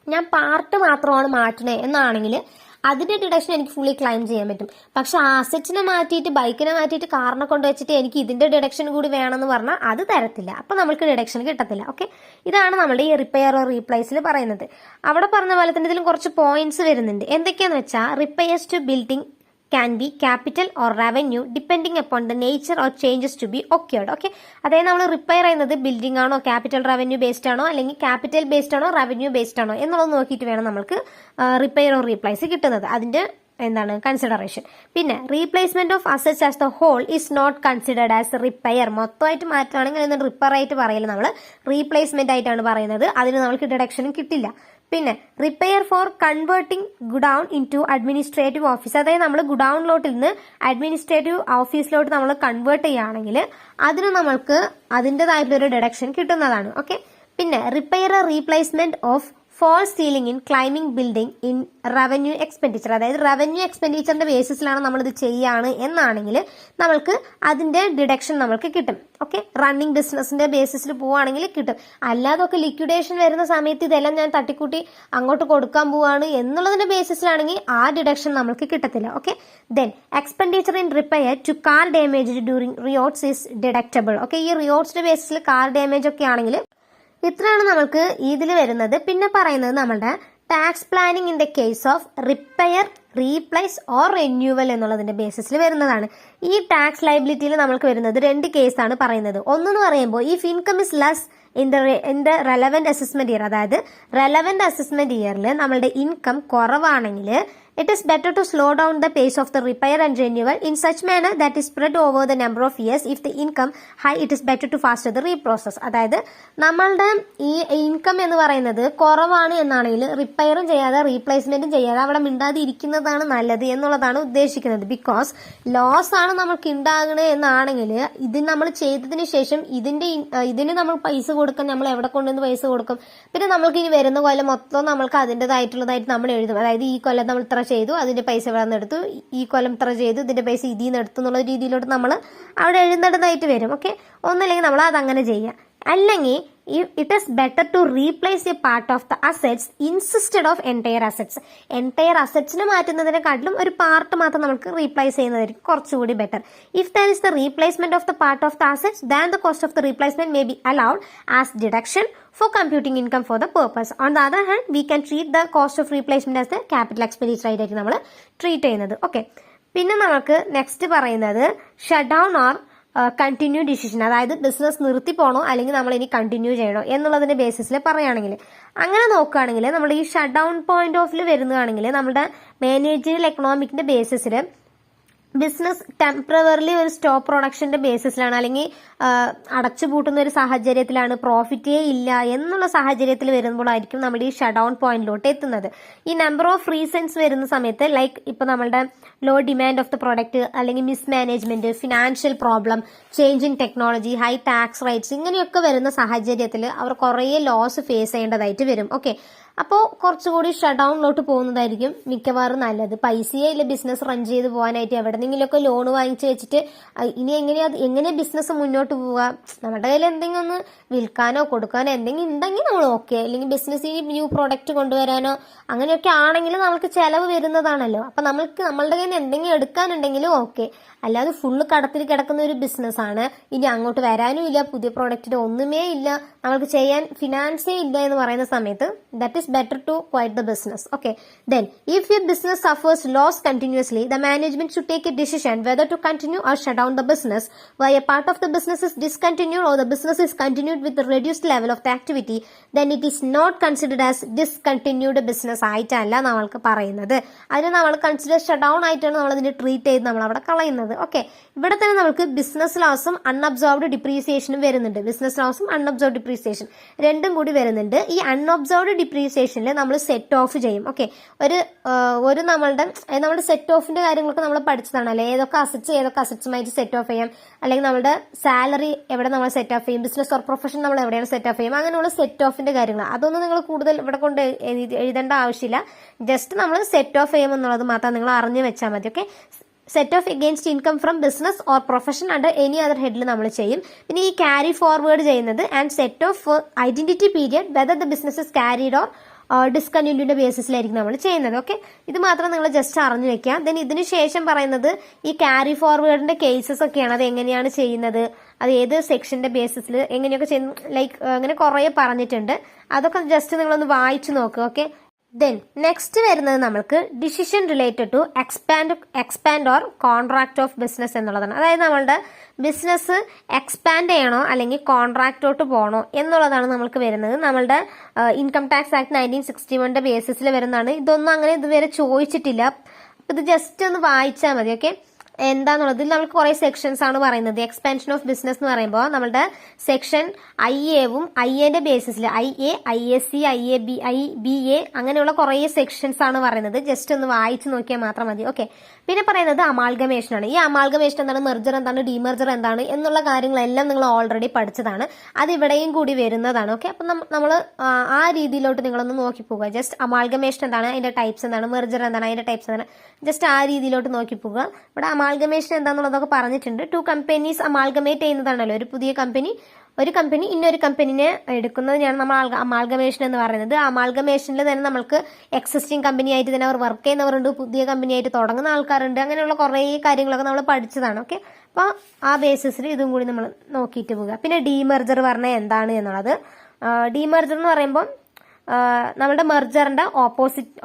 ഞാൻ part മാത്രമാണ് മാറ്റുന്നത് എന്നാണെങ്കിൽ അതിന്റെ ഡിഡക്ഷൻ എനിക്ക് ഫുള്ളി ക്ലെയിം ചെയ്യാൻ പറ്റും. പക്ഷെ അസറ്റിനെ മാറ്റിയിട്ട് ബൈക്കിനെ മാറ്റിയിട്ട് കാറിനെ കൊണ്ടുവച്ചിട്ട് എനിക്ക് ഇതിന്റെ ഡിഡക്ഷൻ കൂടി വേണമെന്ന് പറഞ്ഞാൽ അത് തരത്തില്ല. അപ്പൊ നമുക്ക് ഡിഡക്ഷൻ കിട്ടത്തില്ല. ഓക്കെ, ഇതാണ് നമ്മുടെ ഈ റിപ്പയർ ഓർ റീപ്ലേസിൽ പറയുന്നത്. അവിടെ പറഞ്ഞ പോലെ തന്നെ ഇതിലും കുറച്ച് പോയിന്റ്സ് വരുന്നുണ്ട്. എന്തൊക്കെയാന്ന് വെച്ചാൽ repairs to building can be capital or revenue depending upon the nature or changes to be occurred. Okay, അതായത് നമ്മൾ റിപ്പയർ ചെയ്യുന്നത് ബിൽഡിംഗ് ആണോ, ക്യാപിറ്റൽ റവന്യൂ ബേസ്ഡ് ആണോ, അല്ലെങ്കിൽ ക്യാപിറ്റൽ ബേസ്ഡ് ആണോ, റവന്യൂ ബേസ്ഡ് ആണോ എന്നുള്ളത് നോക്കിയിട്ട് വേണം നമ്മൾക്ക് റിപ്പയർ ഓർ റീപ്ലേസ് കിട്ടുന്നത്. അതിന്റെ എന്താണ് കൺസിഡറേഷൻ. പിന്നെ replacement of assets as the whole is not considered as repair. മൊത്തമായിട്ട് മാറ്റുകയാണെങ്കിൽ അതിന് റിപ്പയർ ആയിട്ട് പറയില്ല, നമ്മൾ റീപ്ലേസ്മെന്റ് ആയിട്ടാണ് പറയുന്നത്. അതിന് നമുക്ക് ഡിഡക്ഷനും കിട്ടില്ല. പിന്നെ repair for converting godown into administrative office, അതായത് നമ്മൾ ഗുഡൌണിലോട്ടിൽ നിന്ന് അഡ്മിനിസ്ട്രേറ്റീവ് ഓഫീസിലോട്ട് നമ്മൾ കൺവേർട്ട് ചെയ്യുകയാണെങ്കിൽ അതിന് നമ്മൾക്ക് അതിൻ്റെതായിട്ടുള്ള ഒരു ഡിഡക്ഷൻ കിട്ടുന്നതാണ്. ഓക്കെ, പിന്നെ repair replacement of fall ceiling in climbing building in revenue expenditure, അതായത് റവന്യൂ എക്സ്പെൻഡിച്ചറിന്റെ ബേസിസിലാണ് നമ്മളിത് ചെയ്യാണ് എന്നാണെങ്കിൽ നമ്മൾക്ക് അതിന്റെ ഡിഡക്ഷൻ നമ്മൾക്ക് കിട്ടും. ഓക്കെ, റണ്ണിങ് ബിസിനസിന്റെ ബേസിസിൽ പോവുകയാണെങ്കിൽ കിട്ടും. അല്ലാതൊക്കെ ലിക്വിഡേഷൻ വരുന്ന സമയത്ത് ഇതെല്ലാം ഞാൻ തട്ടിക്കൂട്ടി അങ്ങോട്ട് കൊടുക്കാൻ പോവാണ് എന്നുള്ളതിന്റെ ബേസിസിലാണെങ്കിൽ ആ ഡിഡക്ഷൻ നമ്മൾക്ക് കിട്ടത്തില്ല. Okay, then expenditure in repair to car damage during riots is deductible. Okay, ഈ റിയോട്ട്സിന്റെ ബേസിസിൽ കാർ ഡാമേജ് ഒക്കെ ആണെങ്കിൽ ഇത്രയാണ് നമുക്ക് ഇതിൽ വരുന്നത്. പിന്നെ പറയുന്നത് നമ്മുടെ tax planning in the case of repair, replace or renewal എന്നുള്ളതിന്റെ ബേസിസിൽ വരുന്നതാണ്. ഈ ടാക്സ് ലൈബിലിറ്റിയിൽ നമുക്ക് വരുന്നത് 2 കേസാണ് പറയുന്നത്. ഒന്നെന്ന് പറയുമ്പോൾ if income is less in the relevant assessment year, അതായത് റെലവന്റ് അസസ്മെന്റ് ഇയറിൽ നമ്മളുടെ ഇൻകം കുറവാണെങ്കിൽ it is better to slow down the pace of the repair and renewal in such manner that is spread over the number of years. If the income high, it is better to faster the reprocess. അതായത് നമ്മളുടെ ഈ income എന്ന് പറയുന്നത് കുറവാണ് എന്നാണെങ്കിൽ റിപ്പയറും ചെയ്യാതെ റീപ്ലേസ്മെന്റും ചെയ്യാതെ അവിടെ മിണ്ടാതെ ഇരിക്കുന്നതാണ് നല്ലത് എന്നുള്ളതാണ് ഉദ്ദേശിക്കുന്നത്. ബിക്കോസ് ലോസ് ആണ് നമുക്ക് ഉണ്ടാകണേ എന്നാണെങ്കിൽ ഇത് നമ്മൾ ചെയ്തതിന് ശേഷം ഇതിന് നമ്മൾ പൈസ കൊടുക്കാൻ നമ്മൾ എവിടെ കൊണ്ടുവന്ന് പൈസ കൊടുക്കും? പിന്നെ നമ്മൾക്ക് ഇനി വരുന്ന കൊല്ലം മൊത്തം നമ്മൾക്ക് അതിൻ്റെതായിട്ടുള്ളതായിട്ട് നമ്മൾ എഴുതും. അതായത് ഈ കൊല്ലം നമ്മൾ ഇത്ര ചെയ്തു, അതിന്റെ പൈസ ഇവിടെ നിന്ന് എടുത്തു, ഈ കൊല്ലം ഇത്ര ചെയ്തു, ഇതിന്റെ പൈസ ഇതിൽ നിന്ന് എടുത്തു എന്നുള്ള രീതിയിലോട്ട് നമ്മൾ അവിടെ എഴുതേണ്ടതായിട്ട് വരും. ഓക്കെ, ഒന്നല്ലെങ്കിൽ നമ്മൾ അതങ്ങനെ ചെയ്യാം. അല്ലെങ്കിൽ it is better to replace a part of the assets insisted of entire assets. Entire അസറ്റ്സിനെ മാറ്റുന്നതിനെക്കാട്ടിലും ഒരു പാർട്ട് മാത്രം നമുക്ക് റീപ്ലേസ് ചെയ്യുന്നതായിരിക്കും കുറച്ചുകൂടി better. If there is the replacement of the part of the assets than the cost of the replacement may be allowed as deduction for computing income for the purpose. On the other hand, we can treat the cost of replacement as the capital expenditure ആയിട്ട് നമ്മൾ treat ചെയ്യുന്നത്. Okay, പിന്നെ നമുക്ക് next പറയുന്നത് shut down or continue decision, അതായത് business നിർത്തി പോകണോ അല്ലെങ്കിൽ നമ്മൾ ഇനി കണ്ടിന്യൂ ചെയ്യണോ എന്നുള്ളതിന്റെ ബേസിസിൽ പറയുകയാണെങ്കിൽ, അങ്ങനെ നോക്കുകയാണെങ്കിൽ നമ്മൾ ഈ shut down point of view വരുന്നതാണെങ്കിൽ നമ്മുടെ മാനേജറിയൽ എക്കണോമിക്കിന്റെ ബേസിസിൽ ബിസിനസ് ടെമ്പററിലി ഒരു സ്റ്റോപ്പ് പ്രൊഡക്ഷന്റെ ബേസിസിലാണ് അല്ലെങ്കിൽ അടച്ചുപൂട്ടുന്ന ഒരു സാഹചര്യത്തിലാണ്, പ്രോഫിറ്റേ ഇല്ല എന്നുള്ള സാഹചര്യത്തിൽ വരുമ്പോഴായിരിക്കും നമ്മൾ ഈ ഷട്ട് ഡൗൺ പോയിന്റിലോട്ട് എത്തുന്നത്. ഈ നമ്പർ ഓഫ് റീസൺസ് വരുന്ന സമയത്ത് ലൈക്ക് ഇപ്പൊ നമ്മളുടെ low demand of the product, അല്ലെങ്കിൽ mismanagement, financial problem, change in technology, high tax rates, ഇങ്ങനെയൊക്കെ വരുന്ന സാഹചര്യത്തിൽ അവർ കുറേ ലോസ് ഫേസ് ചെയ്യേണ്ടതായിട്ട് വരും. ഓക്കെ, അപ്പോൾ കുറച്ചുകൂടി ഷട്ട് ഡൗണിലോട്ട് പോകുന്നതായിരിക്കും മിക്കവാറും നല്ലത്. പൈസയെ ഇല്ല ബിസിനസ് റൺ ചെയ്ത് പോകാനായിട്ട് എവിടെന്നെങ്കിലുമൊക്കെ ലോൺ വാങ്ങിച്ചു വെച്ചിട്ട് ഇനി എങ്ങനെ ബിസിനസ് മുന്നോട്ട് പോവുക? നമ്മുടെ കയ്യിൽ എന്തെങ്കിലും ഒന്ന് വിൽക്കാനോ കൊടുക്കാനോ എന്തെങ്കിലും ഉണ്ടെങ്കിൽ നമ്മൾ ഓക്കെ, അല്ലെങ്കിൽ ബിസിനസ്സിന് ന്യൂ പ്രോഡക്റ്റ് കൊണ്ടുവരാനോ അങ്ങനെയൊക്കെ ആണെങ്കിൽ നമുക്ക് ചെലവ് വരുന്നതാണല്ലോ. അപ്പൊ നമ്മളുടെ കയ്യിൽ നിന്ന് എന്തെങ്കിലും എടുക്കാനുണ്ടെങ്കിലും ഓക്കെ. അല്ലാതെ ഫുള്ള് കടത്തിൽ കിടക്കുന്ന ഒരു ബിസിനസ്സാണ്, ഇനി അങ്ങോട്ട് വരാനും ഇല്ല, പുതിയ പ്രോഡക്റ്റിന് ഒന്നുമേ ഇല്ല, നമ്മൾക്ക് ചെയ്യാൻ ഫിനാൻസേ ഇല്ല എന്ന് പറയുന്ന സമയത്ത് that is better to quit the business. Okay, then if your business suffers loss continuously, the management should take a decision whether to continue or shut down the business. Why a part of the business is discontinued or the business is continued with the reduced level of the activity, then it is not considered as discontinued business ആയിട്ടല്ല നമ്മൾക്ക് പറയുന്നത്. അതിന് നമ്മൾ consider shut down ആയിട്ടാണ് നമ്മൾ അതിനെ treat ചെയ്ത് നമ്മൾ അവിടെ കളയുന്നത്. ഓക്കെ, ഇവിടെ തന്നെ നമുക്ക് ബിസിനസ് ലോസും അൺഅബ്സോർബ്ഡ് ഡിപ്രീസിയേഷനും വരുന്നുണ്ട്. ബിസിനസ് ലോസും അൺഅബ്സോർബ്ഡ് ഡിപ്രീസിയേഷൻ രണ്ടും കൂടി വരുന്നുണ്ട്. ഈ അൺഅബ്സോർബ്ഡ് ഡിപ്രീസിയേഷനിൽ നമ്മൾ സെറ്റ് ഓഫ് ചെയ്യും. ഓക്കെ, ഒരു നമ്മുടെ സെറ്റ് ഓഫിന്റെ കാര്യങ്ങളൊക്കെ നമ്മൾ പഠിച്ചതാണ് അല്ലെ, ഏതൊക്കെ അസറ്റ്സുമായിട്ട് സെറ്റ് ഓഫ് ചെയ്യാം, അല്ലെങ്കിൽ നമ്മുടെ സാലറി എവിടെ നമ്മൾ സെറ്റ് ഓഫ് ചെയ്യും, ബിസിനസ് ഓർ പ്രൊഫഷൻ നമ്മൾ എവിടെയാണ് സെറ്റ് ഓഫ് ചെയ്യും, അങ്ങനെയുള്ള സെറ്റ് ഓഫിന്റെ കാര്യങ്ങൾ അതൊന്നും നിങ്ങൾ കൂടുതൽ ഇവിടെ കൊണ്ട് എഴുതേണ്ട ആവശ്യമില്ല. ജസ്റ്റ് നമ്മൾ സെറ്റ് ഓഫ് ചെയ്യും എന്നുള്ളത് മാത്രം നിങ്ങൾ അറിഞ്ഞു വെച്ചാൽ മതി. Okay, set off against income from business or profession under any other ഹെഡിൽ നമ്മൾ ചെയ്യും. പിന്നെ ഈ ക്യാരി ഫോർവേഡ് ചെയ്യുന്നത് and set off identity period whether the business is carried or ഡിസ്കണ്ടിന്യൂന്റെ ബേസിസിലായിരിക്കും നമ്മൾ ചെയ്യുന്നത്. ഓക്കെ, ഇത് മാത്രം നിങ്ങൾ ജസ്റ്റ് അറിഞ്ഞു വെക്കുക. ദെൻ ഇതിന് ശേഷം പറയുന്നത് ഈ ക്യാരി ഫോർവേഡിന്റെ കേസസ് ഒക്കെയാണ്. അത് എങ്ങനെയാണ് ചെയ്യുന്നത്, അത് ഏത് സെക്ഷന്റെ ബേസിസിൽ എങ്ങനെയൊക്കെ ചെയ്യുന്നു, ലൈക്ക് അങ്ങനെ കുറെ പറഞ്ഞിട്ടുണ്ട്. അതൊക്കെ ജസ്റ്റ് നിങ്ങളൊന്ന് വായിച്ചു നോക്കുക. ഓക്കെ, ദെൻ നെക്സ്റ്റ് വരുന്നത് നമ്മൾക്ക് decision related to expand or contract of business എന്നുള്ളതാണ്. അതായത് നമ്മളുടെ ബിസിനസ് എക്സ്പാൻഡ് ചെയ്യണോ അല്ലെങ്കിൽ കോൺട്രാക്റ്റോട്ട് പോകണോ എന്നുള്ളതാണ് നമ്മൾക്ക് വരുന്നത്. നമ്മളുടെ ഇൻകം ടാക്സ് ആക്ട് 1961 ബേസിസിൽ വരുന്നതാണ്. ഇതൊന്നും അങ്ങനെ ഇതുവരെ ചോദിച്ചിട്ടില്ല. അപ്പൊ ഇത് ജസ്റ്റ് ഒന്ന് വായിച്ചാൽ മതി. ഓക്കെ, എന്താന്നുള്ളത് നമുക്ക് കുറെ സെക്ഷൻസ് ആണ് പറയുന്നത്. എക്സ്പാൻഷൻ ഓഫ് ബിസിനസ് എന്ന് പറയുമ്പോൾ നമ്മുടെ section IA-വും IA-ന്റെ ബേസിസിൽ IA, IAC, IAB, IBA അങ്ങനെയുള്ള കുറെ സെക്ഷൻസ് ആണ് പറയുന്നത്. ജസ്റ്റ് ഒന്ന് വായിച്ചു നോക്കിയാൽ മാത്രം മതി. ഓക്കെ, പിന്നെ പറയുന്നത് അമാൾഗമേഷൻ ആണ്. ഈ അമാൾഗമേഷൻ എന്താണ്, മെർജർ എന്താണ്, ഡീമെർജർ എന്താണ് എന്നുള്ള കാര്യങ്ങളെല്ലാം നിങ്ങൾ ഓൾറെഡി പഠിച്ചതാണ്. അത് ഇവിടെയും കൂടി വരുന്നതാണ്. ഓക്കെ, അപ്പൊ നമ്മൾ ആ രീതിയിലോട്ട് നിങ്ങളൊന്ന് നോക്കി പോകുക. ജസ്റ്റ് അമാൾഗമേഷൻ എന്താണ്, അതിന്റെ ടൈപ്സ് എന്താണ്, മെർജർ എന്താണ്, അതിന്റെ ടൈപ്സ് എന്താണ്, ജസ്റ്റ് ആ രീതിയിലോട്ട് നോക്കി പോകുക. ഇവിടെ അമാൾഗമേഷൻ എന്താണെന്നുള്ളതൊക്കെ പറഞ്ഞിട്ടുണ്ട്. 2 കമ്പനീസ് അമാൾഗമേറ്റ് ചെയ്യുന്നതാണല്ലോ. ഒരു കമ്പനി ഇന്നൊരു കമ്പനിനെ എടുക്കുന്നതിനാണ് നമ്മൾ അമാൾഗമേഷൻ എന്ന് പറയുന്നത്. അമാൾഗമേഷനിൽ തന്നെ നമ്മൾക്ക് എക്സിസ്റ്റിംഗ് കമ്പനി ആയിട്ട് തന്നെ അവർ വർക്ക് ചെയ്യുന്നവരുണ്ട്, പുതിയ കമ്പനി ആയിട്ട് തുടങ്ങുന്ന ആൾക്കാരുണ്ട്, അങ്ങനെയുള്ള കുറേ കാര്യങ്ങളൊക്കെ നമ്മൾ പഠിച്ചതാണ്. ഓക്കെ, അപ്പോൾ ആ ബേസിസിൽ ഇതും കൂടി നമ്മൾ നോക്കിയിട്ട് പോവുക. പിന്നെ ഡീമെർജർ പറഞ്ഞാൽ എന്താണ് എന്നുള്ളത്. ഡീമെർജർ എന്ന് പറയുമ്പോൾ നമ്മുടെ മെർജറിന്റെ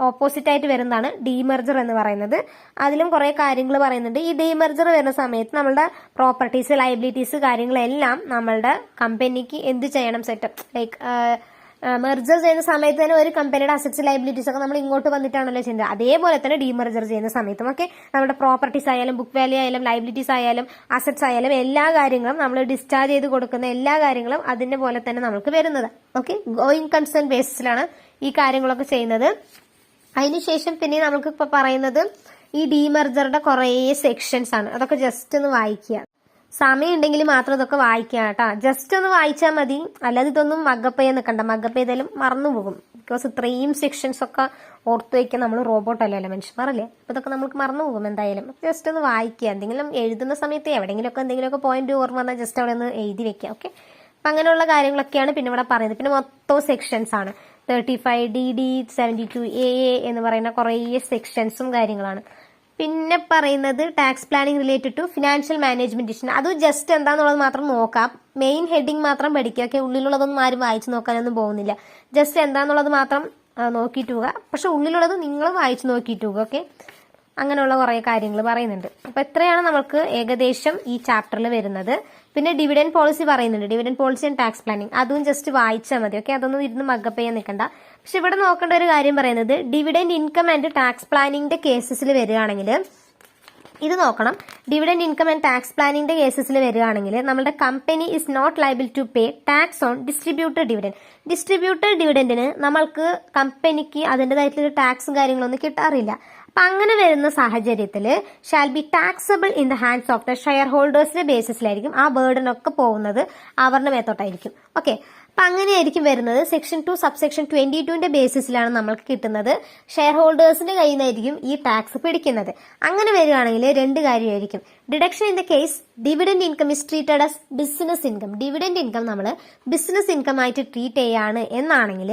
ഓപ്പോസിറ്റ് ആയിട്ട് വരുന്നതാണ് ഡീമെർജർ എന്ന് പറയുന്നത്. അതിലും കുറെ കാര്യങ്ങൾ പറയുന്നുണ്ട്. ഈ ഡീമെർജർ വരുന്ന സമയത്ത് നമ്മളുടെ പ്രോപ്പർട്ടീസ്, ലയബിലിറ്റീസ് കാര്യങ്ങളെല്ലാം നമ്മളുടെ കമ്പനിക്ക് എന്ത് ചെയ്യണം, സെറ്റപ്പ് ലൈക്ക് മെർജർ ചെയ്യുന്ന സമയത്ത് തന്നെ ഒരു കമ്പനിയുടെ അസറ്റ്സ്, ലയബിലിറ്റീസ് ഒക്കെ നമ്മൾ ഇങ്ങോട്ട് വന്നിട്ടാണല്ലോ ചെയ്യുന്നത്. അതേപോലെ തന്നെ ഡീമെർജർ ചെയ്യുന്ന സമയത്തും ഒക്കെ നമ്മുടെ പ്രോപ്പർട്ടീസ് ആയാലും, ബുക്ക് വാല്യൂ ആയാലും, ലയബിലിറ്റീസ് ആയാലും, അസറ്റ്സ് ആയാലും എല്ലാ കാര്യങ്ങളും നമ്മൾ ഡിസ്ചാർജ് ചെയ്ത് കൊടുക്കുന്ന എല്ലാ കാര്യങ്ങളും അതിന്റെ പോലെ തന്നെ നമുക്ക് വരുന്നത്. ഓക്കെ, ഗോയിങ് കൺസേൺ ബേസിസിലാണ് ഈ കാര്യങ്ങളൊക്കെ ചെയ്യുന്നത്. അതിനുശേഷം പിന്നെ നമുക്ക് ഇപ്പൊ പറയുന്നത് ഈ ഡീമെർജറുടെ കുറേ സെക്ഷൻസ് ആണ്. അതൊക്കെ ജസ്റ്റ് ഒന്ന് വായിക്കുക. സമയം ഉണ്ടെങ്കിൽ മാത്രം ഇതൊക്കെ വായിക്കുക കേട്ടോ. ജസ്റ്റ് ഒന്ന് വായിച്ചാൽ മതി. അല്ലാതെ ഇതൊന്നും മഗപ്പ് ചെയ്യാൻ നിൽക്കണ്ട. മഗപ്പ് ചെയ്താലും മറന്നുപോകും. ബിക്കോസ് ഇത്രയും സെക്ഷൻസ് ഒക്കെ ഓർത്ത് വയ്ക്കാൻ നമ്മൾ റോബോട്ട് അല്ലല്ലോ, മനുഷ്യന്മാരല്ലേ. അപ്പൊ ഇതൊക്കെ നമുക്ക് മറന്നുപോകും എന്തായാലും. ജസ്റ്റ് ഒന്ന് വായിക്കുക. എന്തെങ്കിലും എഴുതുന്ന സമയത്ത് എന്തെങ്കിലുമൊക്കെ പോയിന്റ് ഓർമ്മ വന്നാൽ ജസ്റ്റ് അവിടെ ഒന്ന് എഴുതി വെക്കുക. ഓക്കെ, അപ്പൊ അങ്ങനെയുള്ള കാര്യങ്ങളൊക്കെയാണ് പിന്നെ ഇവിടെ പറയുന്നത്. പിന്നെ മൊത്തം സെക്ഷൻസ് ആണ്. 35 DD, 72 AA എന്ന് പറയുന്ന കുറേ സെക്ഷൻസും കാര്യങ്ങളാണ്. പിന്നെ പറയുന്നത് tax planning related to financial management decision. അത് ജസ്റ്റ് എന്താന്നുള്ളത് മാത്രം നോക്കാം. മെയിൻ ഹെഡിങ് മാത്രം പഠിക്കുക. ഓക്കെ, ഉള്ളിലുള്ളതൊന്നും ആരും വായിച്ചു നോക്കാനൊന്നും പോകുന്നില്ല. ജസ്റ്റ് എന്താന്നുള്ളത് മാത്രം നോക്കിയിട്ട് പോവുക. പക്ഷെ ഉള്ളിലുള്ളത് നിങ്ങൾ വായിച്ചു നോക്കിയിട്ട് പോവുക. ഓക്കെ, അങ്ങനെയുള്ള കുറെ കാര്യങ്ങൾ പറയുന്നുണ്ട്. അപ്പൊ എത്രയാണ് നമുക്ക് ഏകദേശം ഈ ചാപ്റ്ററിൽ വരുന്നത്. പിന്നെ ഡിവിഡൻഡ് പോളിസി പറയുന്നുണ്ട്. Dividend policy and tax planning അതും ജസ്റ്റ് വായിച്ചാൽ മതി. ഓക്കെ, അതൊന്നും ഇരുന്ന് മഗപ്പ് ചെയ്യാൻ നിൽക്കണ്ട. പക്ഷെ ഇവിടെ നോക്കേണ്ട ഒരു കാര്യം പറയുന്നത് ഡിവിഡൻഡ് ഇൻകം ആൻഡ് ടാക്സ് പ്ലാനിങ്ങിന്റെ കേസസിൽ വരികയാണെങ്കിൽ ഇത് നോക്കണം. ഡിവിഡൻഡ് ഇൻകം ആൻഡ് ടാക്സ് പ്ലാനിങ്ങിന്റെ കേസസിൽ വരികയാണെങ്കിൽ നമ്മുടെ company is not liable to pay tax on distributed dividend. Distributed ഡിവിഡൻഡിന് നമ്മൾക്ക് കമ്പനിക്ക് അതിൻ്റെതായിട്ടുള്ള ടാക്സും കാര്യങ്ങളൊന്നും കിട്ടാറില്ല. അപ്പൊ അങ്ങനെ വരുന്ന സാഹചര്യത്തിൽ shall be taxable in the hands of the share ഹോൾഡേഴ്സിന്റെ ബേസിസിലായിരിക്കും ആ ബേർഡൻ ഒക്കെ പോകുന്നത് അവരുടെ മേത്തോട്ടായിരിക്കും. ഓക്കെ, അപ്പൊ അങ്ങനെയായിരിക്കും വരുന്നത്. സെക്ഷൻ 2 സബ്സെക്ഷൻ 22ന്റെ ബേസിസിലാണ് നമ്മൾക്ക് കിട്ടുന്നത്. ഷെയർ ഹോൾഡേഴ്സിന്റെ കയ്യിൽ നിന്നായിരിക്കും ഈ ടാക്സ് പിടിക്കുന്നത്. അങ്ങനെ വരികയാണെങ്കിൽ 2 കാര്യമായിരിക്കും. Deduction in the case dividend income is treated as business income. Dividend income നമ്മൾ ബിസിനസ് ഇൻകം ആയിട്ട് ട്രീറ്റ് ചെയ്യാണ് എന്നാണെങ്കിൽ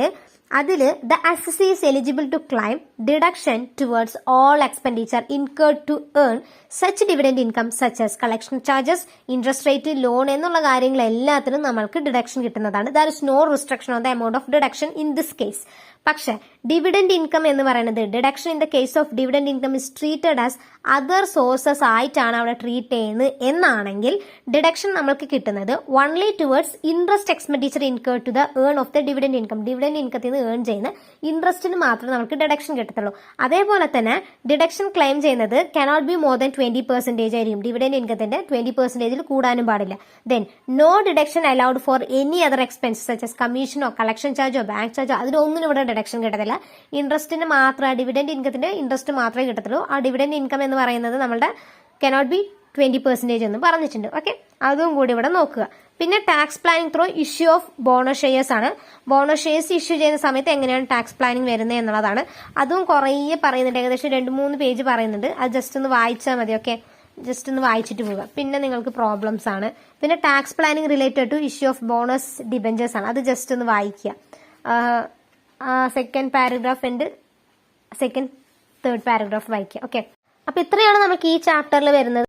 അതിൽ the assessee is eligible to claim deduction towards all expenditure incurred to earn such dividend income such as collection charges, interest rate, loan എന്നുള്ള കാര്യങ്ങൾ എല്ലാത്തിനും നമ്മൾക്ക് deduction കിട്ടുന്നതാണ്. There is no restriction on the amount of deduction in this case. പക്ഷെ dividend income എന്ന് പറയുന്നത് deduction in the case of dividend income is treated as other sources ആയിട്ടാണ് അവിടെ ട്രീറ്റ് ചെയ്യുന്നത് എന്നാണെങ്കിൽ ഡിഡക്ഷൻ നമ്മൾക്ക് കിട്ടുന്നത് only towards interest expenditure incurred to the earn of the dividend income. Dividend ഇൻകത്തിൽ നിന്ന് ഏൺ ചെയ്യുന്ന ഇൻട്രസ്റ്റിന് മാത്രമേ നമുക്ക് ഡിഡക്ഷൻ കിട്ടത്തുള്ളൂ. അതേപോലെ തന്നെ ഡിഡക്ഷൻ ക്ലെയിം ചെയ്യുന്നത് കനോട്ട് ബി മോർ ദാൻ 20% ആയിരിക്കും. ഡിവിഡൻഡ് ഇൻകത്തിന്റെ 20% കൂടാനും പാടില്ല. Then no deduction allowed for any other expense such as കമ്മീഷനോ കളക്ഷൻ ചാർജോ ബാങ്ക് ചാർജോ അതിലൊന്നും ഇവിടെ ഡിഡക്ഷൻ കിട്ടത്തില്ല. ഇൻട്രസ്റ്റിന് മാത്രം, ഡിവിഡൻഡ് ഇൻകത്തിന്റെ ഇൻട്രസ്റ്റ് മാത്രമേ കിട്ടത്തുള്ളൂ. ആ ഡിവിഡൻഡ് ഇൻകം എന്ന് പറയുന്നത് നമ്മുടെ കനോട്ട് ബി 20% എന്ന് പറഞ്ഞിട്ടുണ്ട്. ഓക്കെ, അതും കൂടി ഇവിടെ നോക്കുക. പിന്നെ tax planning through issue of bonus shares ആണ്. ബോണസ് ഷെയർസ് ഇഷ്യൂ ചെയ്യുന്ന സമയത്ത് എങ്ങനെയാണ് ടാക്സ് പ്ലാനിങ് വരുന്നത് എന്നുള്ളതാണ്. അതും കുറേ പറയുന്നുണ്ട്. ഏകദേശം 2-3 പേജ് പറയുന്നുണ്ട്. അത് ജസ്റ്റ് ഒന്ന് വായിച്ചാൽ മതി. ഓക്കെ, ജസ്റ്റ് ഒന്ന് വായിച്ചിട്ട് പോവുക. പിന്നെ നിങ്ങൾക്ക് പ്രോബ്ലംസ് ആണ്. പിന്നെ tax planning related to issue of bonus debentures ആണ്. അത് ജസ്റ്റ് ഒന്ന് വായിക്കുക. Second paragraph and second third paragraph വായിക്കുക. ഓക്കെ, അപ്പൊ ഇത്രയാണ് നമുക്ക് ഈ ചാപ്റ്ററിൽ വരുന്നത്.